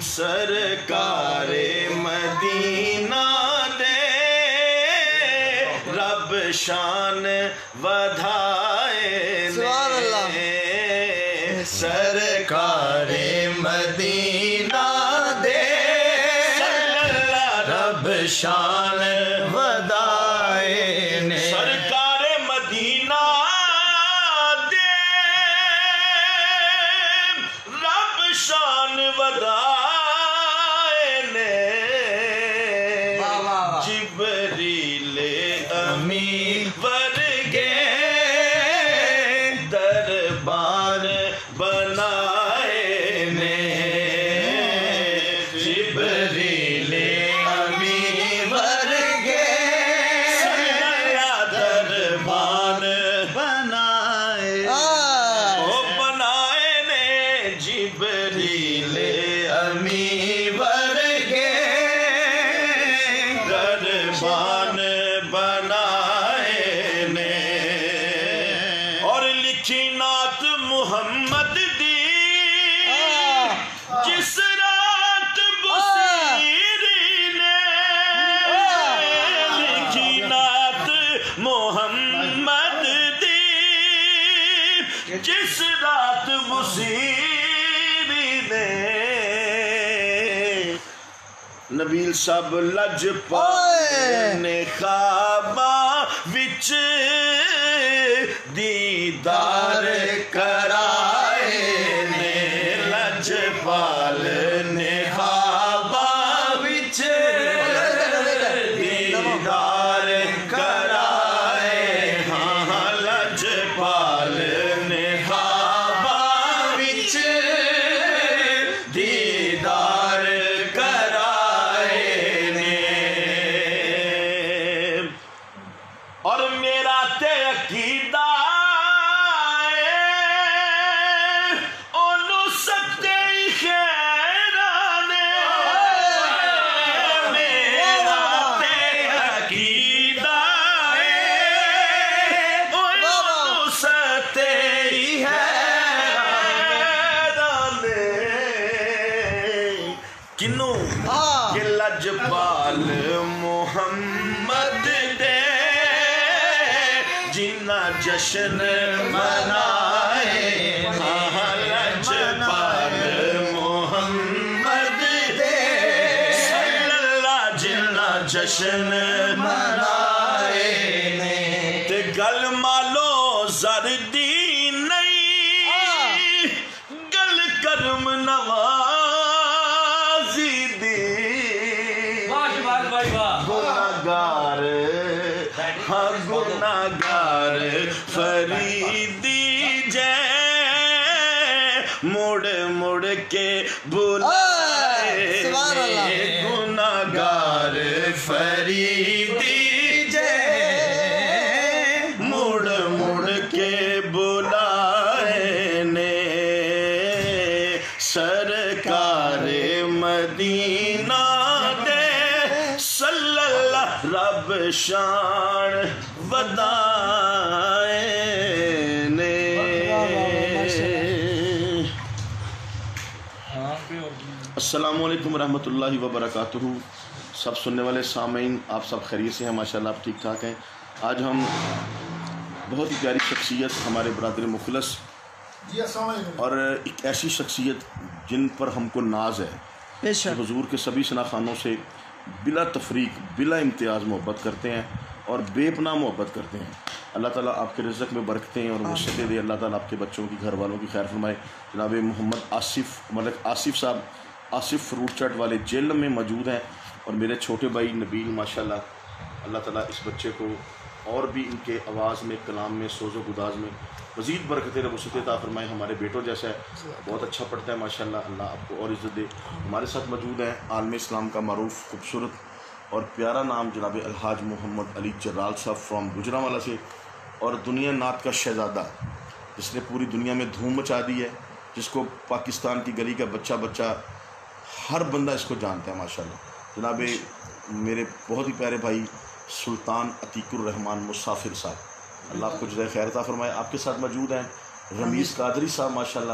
سرکار مدینہ دے رب شان ودھائے نے سرکار مدینہ دے رب شان ودھائے نے سرکار مدینہ دے رب شان ودھائے نے جبریل امی ورگے دربار بنائے نے جبریل امی ورگے دربار بنائے بنائے نے جبریل امی ورگے دربار بنائے نے اور لکھی نعت محمد دی جس رات بصیری نے لکھی نعت محمد دی جس رات بصیری نے نبیل صاحب لجپال نے خواباں وچ دیدار کرائے نے لجپال نے خواباں وچ دیدار کرائے ہاں لجپال نے خواباں وچ دیدار کرائے نے اور میرا تے عقیدہ اونوں ستے خیرانے میرا تے عقیدہ اونوں ستے خیرانے کنوں کہ لجپال محمد دے جنہ جشن منائے لجپال محمد دے صلی اللہ جنہ جشن منائے تے گل مالو زردی نہیں گل کرم نوازی دی گناہگار ہاں گناہگار فریدی جے مڑ مڑ کے بلائے گناہگار فریدی جے مڑ مڑ کے بلائے نے سرکار مدینہ دے صلی اللہ رب شان ودھائے نے السلام علیکم ورحمۃ اللہ وبرکاتہ سب سننے والے سامعین آپ سب خیریت سے ہیں ماشاءاللہ آپ ٹھیک ٹھاک ہیں آج ہم بہت ہی پیاری شخصیت ہمارے برادر مخلص اور ایک ایسی شخصیت جن پر ہم کو ناز ہے حضور کے سبھی ثنا خانوں سے بلا تفریق بلا امتیاز محبت کرتے ہیں اور بے پناہ محبت کرتے ہیں اللہ تعالیٰ آپ کے رزق میں برکتیں اور وسعتیں دے اللہ تعالیٰ آپ کے بچوں کی گھر والوں کی خیر فرمائے جناب محمد آصف صاحب آصف فروٹ چاٹ والے جیل میں موجود ہیں اور میرے چھوٹے بھائی نبیل ماشاءاللہ اللہ تعالیٰ اس بچے کو اور بھی ان کے آواز میں کلام میں سوز و گداز میں مزید برکتیں وسعتیں عطا فرمائے ہمارے بیٹوں جیسا ہے بہت اچھا پڑھتا ہے ماشاءاللہ اللہ آپ کو اور عزت دے ہمارے ساتھ موجود ہیں عالم اسلام کا معروف خوبصورت اور پیارا نام جناب الحاج محمد علی جرال صاحب فرام گجرانوالہ سے اور دنیا نعت کا شہزادہ جس نے پوری دنیا میں دھوم مچا دی ہے جس کو پاکستان کی گلی کا بچہ ہر بندہ اس کو جانتا ہے ماشاءاللہ جناب میرے بہت ہی پیارے بھائی سلطان عتیق الرحمان مسافر صاحب اللہ آپ کو جزائے خیر عطا فرمائے آپ کے ساتھ موجود ہیں رمیز قادری صاحب ماشاءاللہ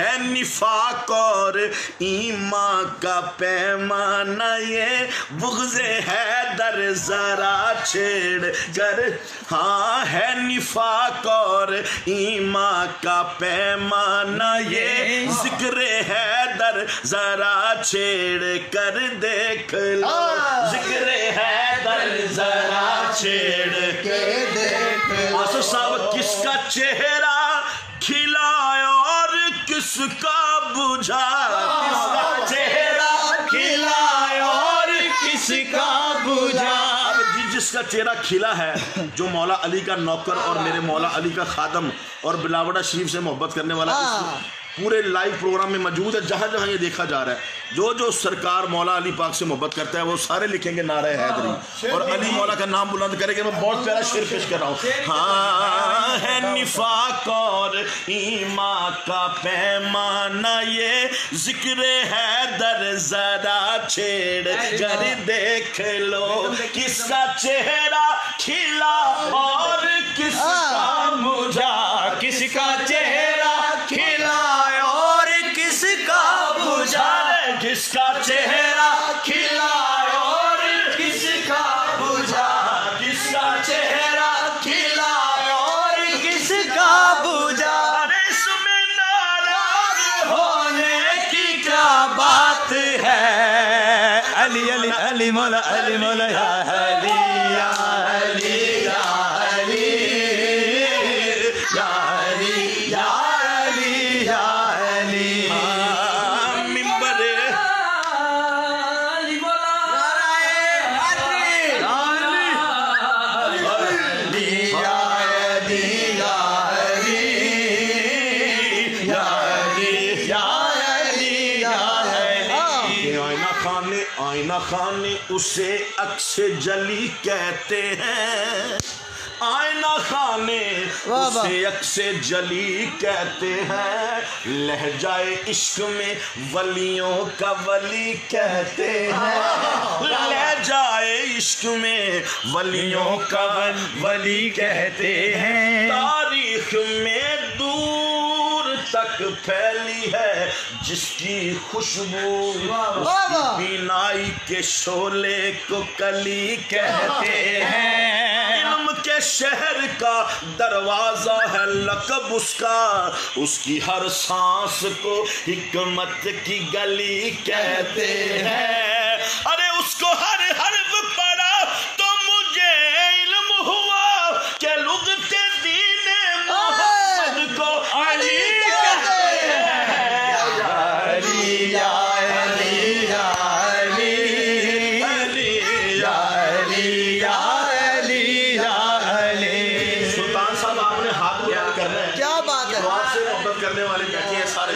ہے نفاق اور ایمان کا پیمانہ یہ بغض حیدر ذرا چھیڑ کر، ہاں ہے نفاق اور ایمان کا پیمانہ یہ ذکر حیدر ذرا چھیڑ کر دیکھ لو، ذکر حیدر ذرا چھیڑ کر دیکھ لو۔ آصف صاحب کس کا چہرہ کھلا اور کس کا بجھا، کس کا چہرہ کھلا اور کس کا بجھا۔ جس کا چہرہ کھلا ہے، جو مولا علی کا نوکر اور میرے مولا علی کا خادم اور بلاوڑہ شریف سے محبت کرنے والا پورے لائیو پروگرام میں موجود ہے، جہاں جہاں یہ دیکھا جا رہا ہے۔ جو سرکار مولا علی پاک سے محبت کرتا ہے وہ سارے لکھیں گے نعرہ حیدری، اور علی مولا کا نام بلند کرے گے۔ میں بہت پیارا شعر پیش کر رہا ہوں۔ ہاں ہے نفاق اور ایمان کا پیمانہ یہ ذکر حیدر ذرا چھیڑ کر دیکھ لو، کس کا چہرہ کھلا اور کس کا بجھا، کس کا چہرہ کھلا اور کس کا بجھا، کس کا چہرہ کھلا اور کس کا بجھا، کس کا چہرہ کھلا اور کس کا بجھا۔ اس میں ناراض ہونے کی کیا بات ہے، علی علی علی مولا علی مولا یا علی یا علی یا علی یا علی یا علی یا علی۔ آئینہ خانے اسے عکس جلی کہتے ہیں، آئینہ خانے اسے عکس جلی کہتے ہیں، لہجائے عشق میں ولیوں کا ولی کہتے ہیں، لہجائے عشق میں ولیوں کا ولی کہتے ہیں، تاریخ میں دور تک پھیلی ہے جس کی خوشبو، اس کی بینائی کے شعلے کو کلی کہتے ہیں، علم کے شہر کا دروازہ ہے لقب اس کا، اس کی ہر سانس کو حکمت کی گلی کہتے ہیں، ارے اس کو ہر حرف پڑھا تو مجھے علم ہوا کہ لغت دین محمد کو علی کرنے والے بیٹھے ہیں سارے،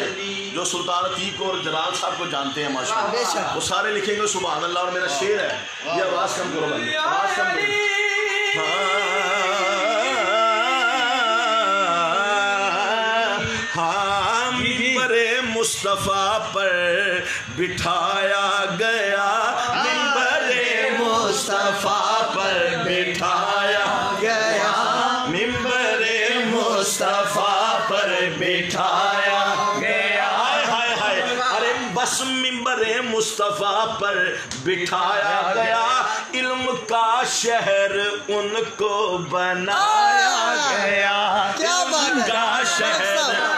جو سلطان عتیق اور جلال صاحب کو جانتے ہیں ماشاءاللہ، وہ سارے لکھیں گے سبحان اللہ۔ اور میرا شعر ہے، یہ آواز کم کرو بھائی، آواز کم کرو۔ ہاں منبر مصطفیٰ پر بٹھایا گیا، منبر مصطفیٰ پر بٹھایا گیا، منبر مصطفیٰ پر بٹھایا گیا، ہائے ہائے ارے بس منبر مصطفیٰ پر بٹھایا گیا، علم کا شہر ان کو بنایا گیا، علم کا شہر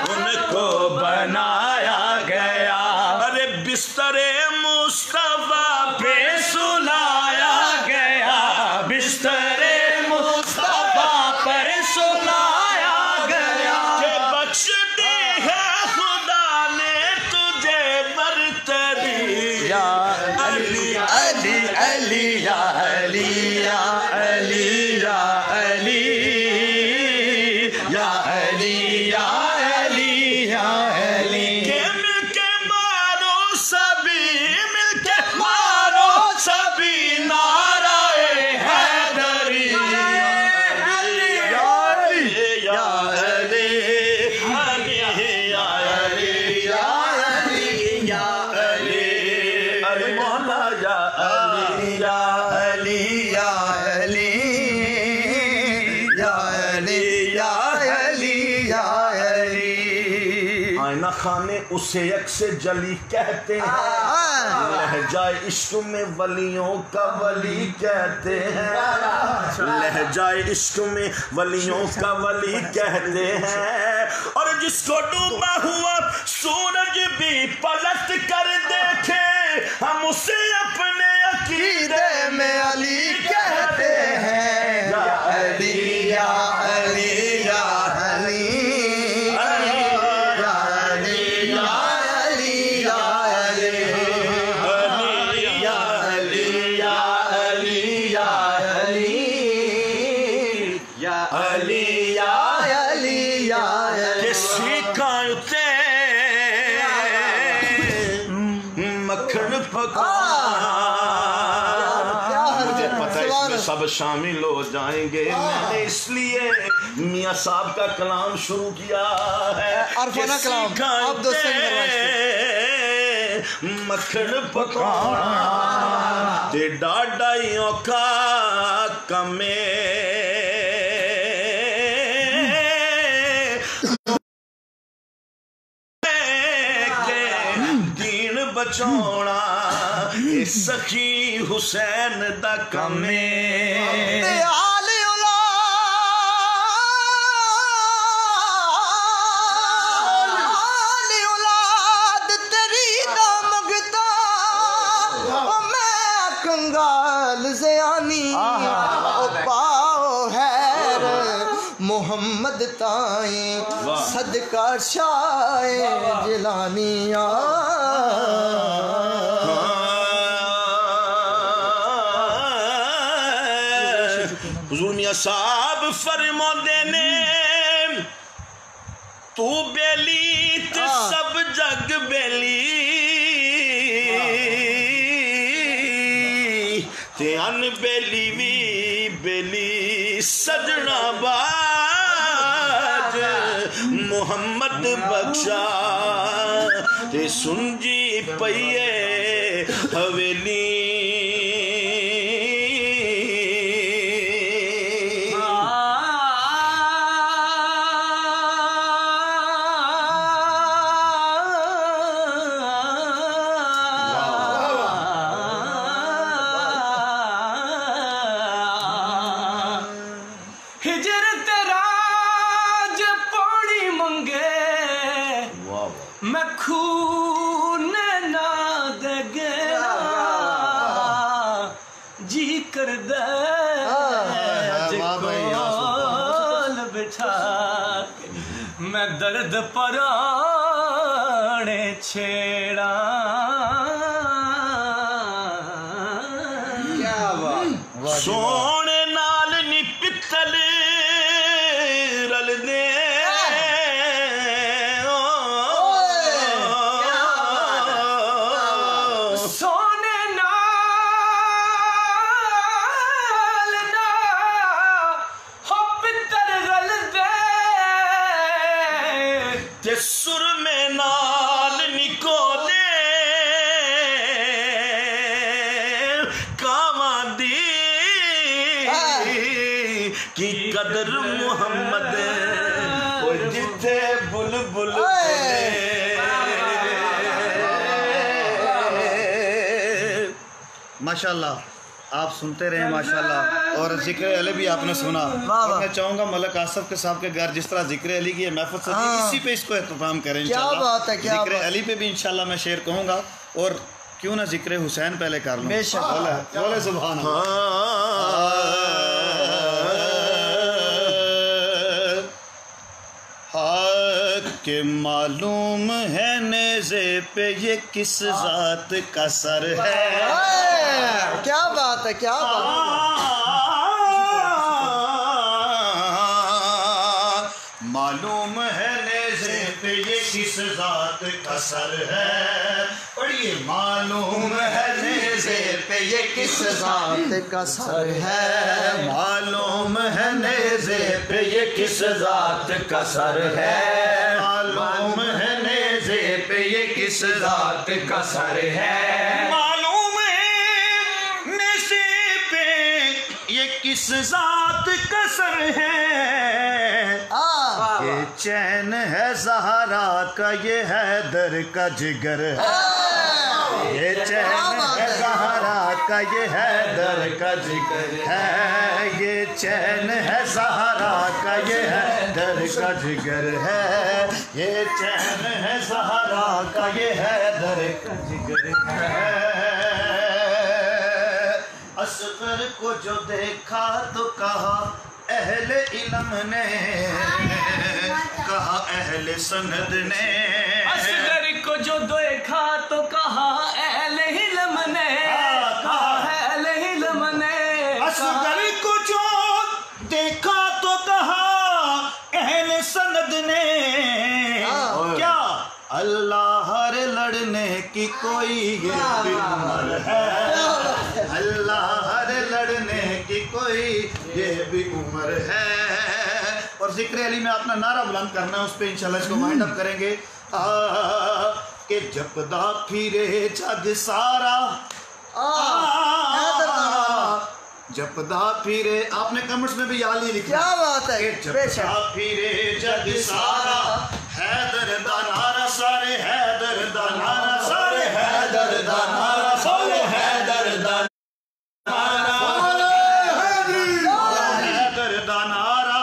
ان کو بنایا گیا، ارے بستر مصطفیٰ پہ سلایا گیا، بستر مصطفیٰ پر سلایا گیا، کہ بخش دی ہے خدا نے تجھے برتری، یا علی علی علی یا علی یا علی یا علی یا علی یا علی یا علی، کہ مل کے مارو سبھی، مل کے مارو سبھی نعرہ حیدری، یا علی یا علی یا علی یا علی یا علی، ارے مولا یا علی یا علی یا علی یا علی یا علی یا آئینہ خانے اسے عکس جلی کہتے ہیں، لہجہ عشق میں ولیوں کا ولی کہتے ہیں، لہجہ عشق میں ولیوں کا ولی کہتے ہیں، اور جس کو ڈوبا ہوا سورج بھی پلٹ کر دیکھے ہم اسے اپنے عقیدے میں علی کہتے ہیں، یا علی یا علی یا علی مجھے پتہ ہے اس میں سب شامل ہو جائیں گے، میں نے اس لیے میاں صاحب کا کلام شروع کیا ہے، عرفانہ کلام آپ دوستوں مکھن پکانا تے ڈاڈائیوں کا کمے بچونا سخی حسین دا کمے آل اولاد تیری دا مگتا میں کنگال زیانی پاؤ حیر محمد تائیں صدقہ شاہ جیلانی حضور میاں صاحب فرما دینے تو بیلی تے سب جگ بیلی تے ان بیلی وی بیلی سجنا باج محمد بخشا تے سنجی پئیے حویلی میں درد پرانے چھیڑا سونے نال نی پتل رل دے سونے نال نا ہو پتل رل دے تے سر میں نال نکولے کاواں دی کی قدر محمد جتھے بلبل ماشاءاللہ آپ سنتے رہے ماشاءاللہ، اور ذکر علی بھی آپ نے سنا، اور میں چاہوں گا ملک آصف کے صاحب کے گھر جس طرح ذکر علی کی محفل سجی اسی پہ اس کو اہتمام کریں انشاءاللہ۔ کیا بات ہے، ذکر علی پہ بھی انشاءاللہ میں شعر کہوں گا، اور کیوں نہ ذکر حسین پہلے کر لوں۔ بے شک، بولے سبحان اللہ۔ کہ معلوم ہے نیزے پہ یہ کس ذات کا سر ہے۔ کیا بات ہے، کیا بات ہے۔ معلوم ہے نیزے پہ یہ کس ذات کا سر ہے، پڑھیے معلوم ہے نیزے پہ یہ کس ذات کا سر ہے، معلوم ہے نیزے پہ یہ کس ذات کا سر ہے، معلوم ہے نیزے پہ یہ کس ذات کا سر ہے، معلوم ہے نیزے پہ یہ کس ذات کا سر ہے، یہ چین ہے زہرا کا یہ حیدر کا جگر ہے یہ چین ہے زہرا کا یہ حیدر کا جگر ہے یہ چین ہے زہرا کا یہ حیدر کا جگر ہے یہ چین ہے زہرا کا یہ حیدر کا جگر ہے اصغر کو جو دیکھا تو کہا اہل علم نے کہا اہل سند نے اصغر کو جو دیکھا تو کہا اہل علم نے کہا اہل علم نے اصغر کو جو دیکھا تو کہا اہل سند نے کیا اللہ ہر لڑنے کی کوئی یہ بھی عمر ہے اللہ ہر لڑنے کی کوئی یہ بھی عمر ہے اور ذکر علی میں اپنا نعرہ بلند کرنا ہے اس پہ انشاءاللہ اس کو وائنڈ اپ کریں گے کہ جپدا پھرے جگ سارا جپدا پھرے آپ نے کمنٹس میں بھی یالی لکھا کیا بات ہے جپدا پھرے جگ سارا حیدر دا نعرہ سارے حیدر دا نعرہ سارے حیدر دا نعرہ سارے حیدر دا نعرہ حیدر دا نعرہ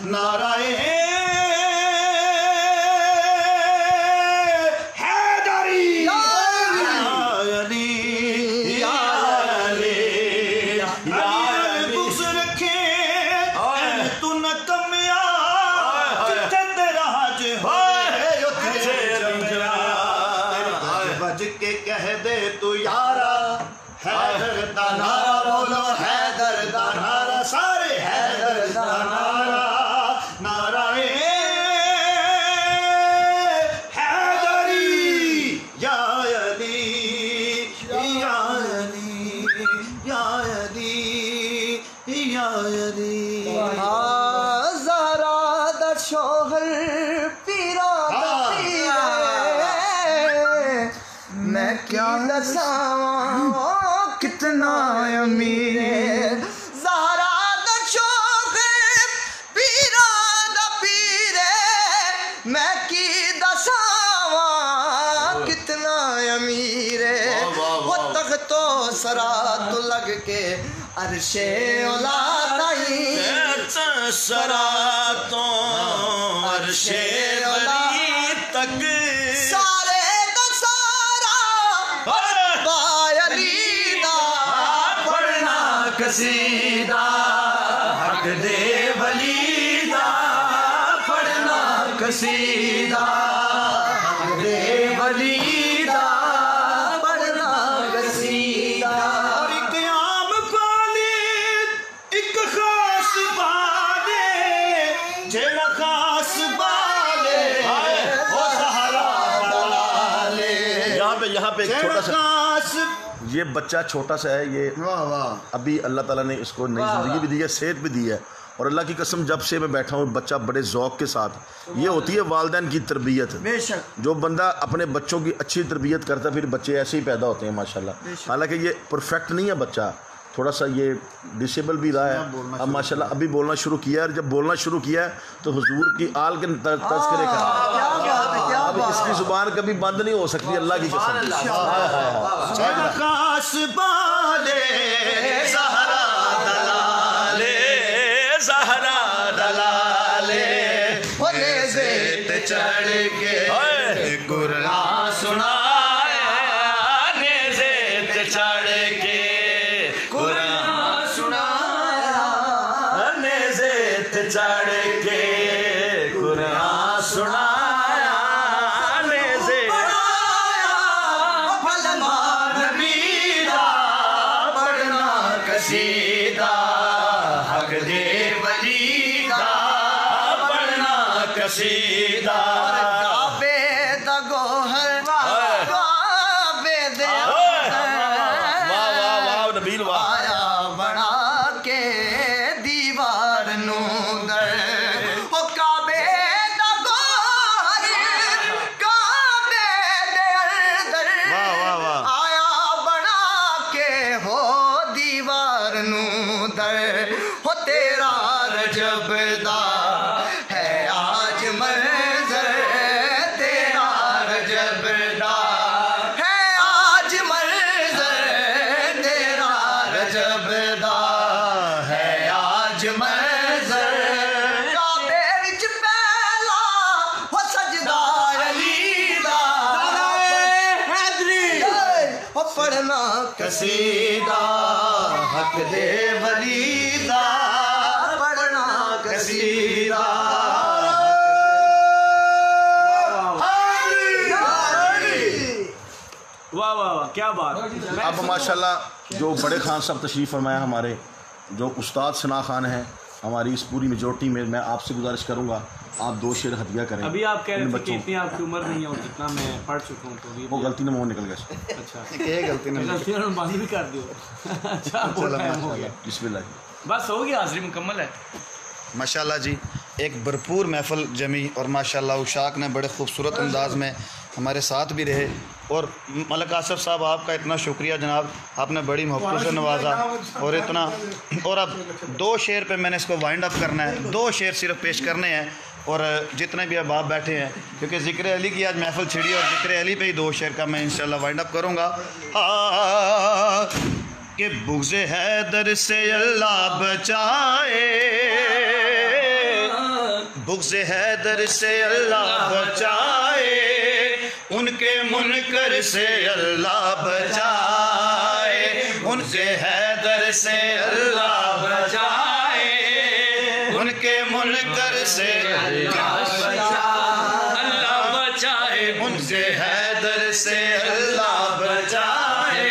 نعرہ حیدری یا علی یا علی یا علی بغض رکھے تو نہ کمیا بج کے کہہ دے تو یارا حیدر دا نعرہ بولو حیدر دا نعرہ سارے حیدر دا نعرہ نعرہ حیدری یا علی یا علی یا علی یا علی زہرا دا شوہر پیرا دا پیرے میں کیا دساواں کتنا امیر زہرا دا شوہر پیرا دا پیرے میں کی دساواں کتنا امیر وہ تخت و سرا تو لگ کے عرش اولا تائی سرا تو عرش ولی تک سارے دا سارا علی دا پڑھنا قصیدہ حق دے ولی دا پڑھنا قصیدہ حق دے ولی دا پڑھنا قصیدہ اور ایک عام پالی ایک خاص پالے جیڑا خاص پالے وہ سہارا پالے یہاں پہ ایک چھوٹا سا یہ بچہ چھوٹا سا ہے یہ ابھی اللہ تعالیٰ نے اس کو نئی زندگی بھی دی ہے صحت بھی دی ہے اور اللہ کی قسم جب سے میں بیٹھا ہوں بچہ بڑے ذوق کے ساتھ یہ ہوتی ہے والدین کی تربیت بے شک جو بندہ اپنے بچوں کی اچھی تربیت کرتا ہے پھر بچے ایسے ہی پیدا ہوتے ہیں ماشاءاللہ حالانکہ یہ پرفیکٹ نہیں ہے بچہ تھوڑا سا یہ ڈسیبل بھی رہا ہے اب ماشاءاللہ ابھی بولنا شروع کیا ہے اور جب بولنا شروع کیا ہے تو حضور کی آل کے تذکرے کا اب اس کی زبان کبھی بند نہیں ہو سکتی اللہ کی قسم خاص بالے زہرا دلالے زہرا دلالے ہونے زیت چڑھ کے قرآن سنایا نے زیت چڑھ کے قرآن سنایا نے زیت چڑھ کے قرآن سنایا نے زیت قصیدہ حق دے ولی دا پڑھنا قصیدہ کعبے دا گوہر کعبے دے واہ نبیل واہ آیا بنا کے دیوار نو در او کعبے دا گوہر کعبے دے اندر آیا بنا کے ہو دیوار نو در ہو تیرا رجب دا ہے پڑھنا قصیدہ حق دے ولی دا پڑھنا قصیدہ واہ واہ واہ کیا بات. اب ماشاءاللہ جو بڑے خان صاحب تشریف فرمایا ہمارے جو استاد ثنا خان ہیں ہماری اس پوری میجورٹی میں آپ سے گزارش کروں گا آپ 2 شعر ہدیہ کریں. ابھی آپ کہہ رہے تھے کہ اتنی آپ کی عمر نہیں ہے اور جتنا میں پڑھ چکا ہوں تو وہ غلطی نہ منہ نکل گیا. اچھا یہ غلطی غلطی بند بھی کر دیو. اچھا ہو گیا بسم اللہ. بس ہو گیا حاضری مکمل ہے. ماشاءاللہ جی ایک بھرپور محفل جمی اور ماشاءاللہ اشاق نے بڑے خوبصورت انداز میں ہمارے ساتھ بھی رہے. اور ملک آصف صاحب آپ کا اتنا شکریہ جناب, آپ نے بڑی محبتوں سے نوازا اور اتنا. اور اب 2 شعر پہ میں نے اس کو وائنڈ اپ کرنا ہے, 2 شعر صرف پیش کرنے ہیں اور جتنے بھی اب آپ بیٹھے ہیں کیونکہ ذکر علی کی آج محفل چھڑی اور ذکر علی پہ ہی 2 شعر کا میں انشاءاللہ وائنڈ اپ کروں گا. کہ بغض حیدر سے اللہ بچائے, بغض حیدر سے اللہ بچائے, ان کے منکر سے اللہ بچائے, ان سے حیدر سے اللہ بچائے, ان کے منکر سے اللہ بچائے, ان سے حیدر سے اللہ بچائے,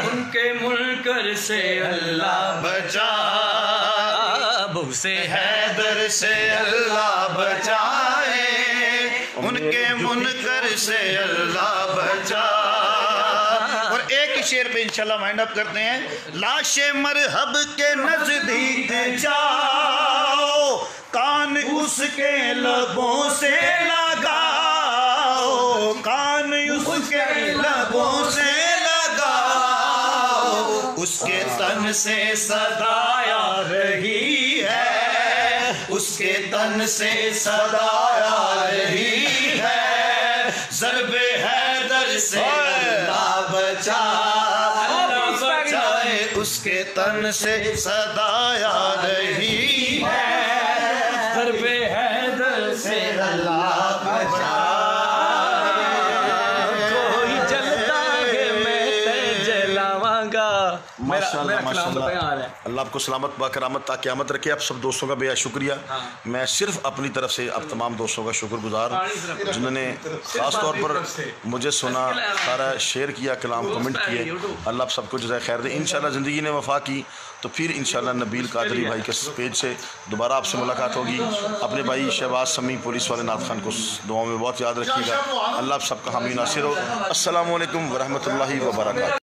ان کے منکر سے اللہ بچائے, بغض حیدر سے اللہ بچائے, ان کے منکر سے اللہ بچائے. اور ایک ہی شعر پہ انشاءاللہ وائنڈ اپ کرتے ہیں. لاش مرحب کے نزدیک جاؤ, کان اس کے لبوں سے لگاؤ, کان اس کے لبوں سے لگاؤ, اس کے تن سے صدا آ رہی ہے, اس کے تن سے صدا آ رہی ہے, ضرب حیدر سے اللہ بچائے, اس کے تن سے صدا آ رہی ہے, ضرب حیدر سے اللہ بچائے, کوئی جلتا ہے میں تے جلاواں گا. ماشاءاللہ ماشاءاللہ اللہ آپ کو سلامت باکرامت تا قیامت رکھے. آپ سب دوستوں کا بے شکریہ. میں صرف اپنی طرف سے اب تمام دوستوں کا شکر گزار ہوں جنہوں نے خاص طور پر مجھے سنا, سارا شیئر کیا, کلام کمنٹ کیے. اللہ آپ سب کو جزائے خیر دے. انشاءاللہ زندگی نے وفا کی تو پھر انشاءاللہ نبیل قادری بھائی کے پیج سے دوبارہ آپ سے ملاقات ہوگی. اپنے بھائی شہباز سمیع پولیس والے نعت خان کو دعاؤں میں بہت یاد رکھیے گا. اللہ آپ سب کا حامی ناصر ہو. السلام علیکم ورحمۃ اللہ وبرکاتہ.